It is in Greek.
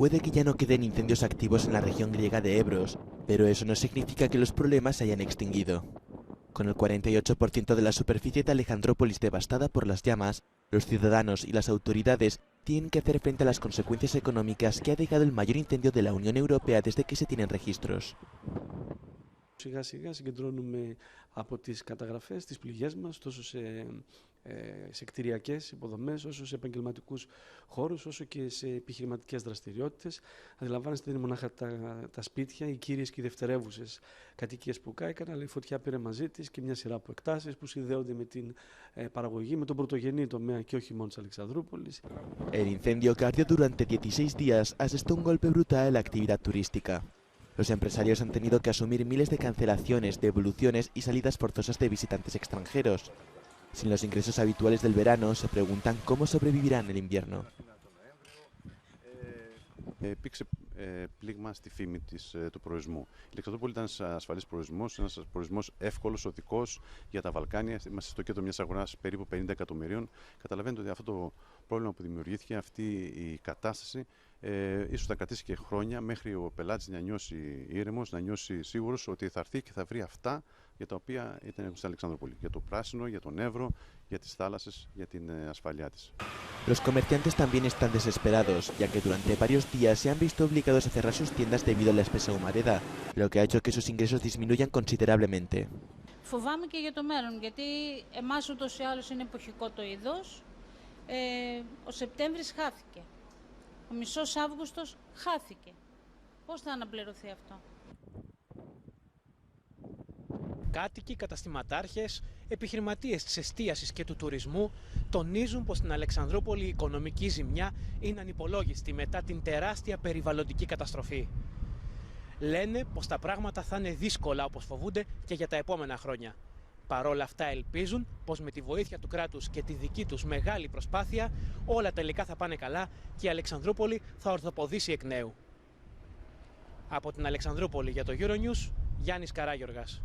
Puede que ya no queden incendios activos en la región griega de Ebros, pero eso no significa que los problemas se hayan extinguido. Con el 48% de la superficie de Alejandrópolis devastada por las llamas, los ciudadanos y las autoridades tienen que hacer frente a las consecuencias económicas que ha dejado el mayor incendio de la Unión Europea desde que se tienen registros. Σιγά σιγά συγκεντρώνουμε από τις καταγραφές τις πληγές μας τόσο σε κτηριακές υποδομές, όσο σε επαγγελματικούς χώρους, όσο και σε επιχειρηματικές δραστηριότητες. Αντιλαμβάνεστε, δεν είναι μονάχα τα σπίτια, οι κύριες και οι δευτερεύουσες κατοικίες που κάηκαν, αλλά η φωτιά πήρε μαζί της και μια σειρά από εκτάσεις που συνδέονται με την παραγωγή, με τον πρωτογενή τομέα και όχι μόνο της Αλεξανδρούπολης. El incendio que ardió durante 16 días asestó un golpe brutal a la actividad turística. Los empresarios han tenido que asumir miles de cancelaciones, devoluciones y salidas forzosas de visitantes extranjeros. Sin los ingresos habituales del verano, se preguntan cómo sobrevivirán el invierno. Υπήρξε πλήγμα στη φήμη του προορισμού. Η Αλεξανδρούπολη ήταν ένας ασφαλής προορισμός, ένας προορισμός εύκολος, οδικός για τα Βαλκάνια. Είμαστε στο κέντρο μιας αγοράς περίπου 50 εκατομμυρίων. Καταλαβαίνετε ότι αυτό το πρόβλημα που δημιουργήθηκε, αυτή η κατάσταση, ίσως θα κρατήσει και χρόνια μέχρι ο πελάτης να νιώσει ήρεμος, να νιώσει σίγουρος ότι θα έρθει και θα βρει αυτά για τα οποία ήταν στην Αλεξανδρούπολη. Για το πράσινο, για τον Εύρο, για τις θάλασσες, για την ασφαλειά της. Los comerciantes también están desesperados, ya que durante varios días se han visto obligados a cerrar sus tiendas debido a la espesa humareda, lo que ha hecho que sus ingresos disminuyan considerablemente. Φοβάμαι και για το μέλλον, γιατί εμάς ούτως ή άλλως είναι εποχικό το είδος. Ο Σεπτέμβρης χάθηκε. Ο μισός Αύγουστος χάθηκε. Πώς θα αναπληρωθεί αυτό? Κάτοικοι, καταστηματάρχες, επιχειρηματίες της εστίασης και του τουρισμού τονίζουν πως στην Αλεξανδρούπολη η οικονομική ζημιά είναι ανυπολόγιστη μετά την τεράστια περιβαλλοντική καταστροφή. Λένε πως τα πράγματα θα είναι δύσκολα όπως φοβούνται και για τα επόμενα χρόνια. Παρόλα αυτά ελπίζουν πως με τη βοήθεια του κράτους και τη δική τους μεγάλη προσπάθεια όλα τελικά θα πάνε καλά και η Αλεξανδρούπολη θα ορθοποδήσει εκ νέου. Από την Αλεξανδρούπολη για το Euronews, Γιάννης Καράγιοργας.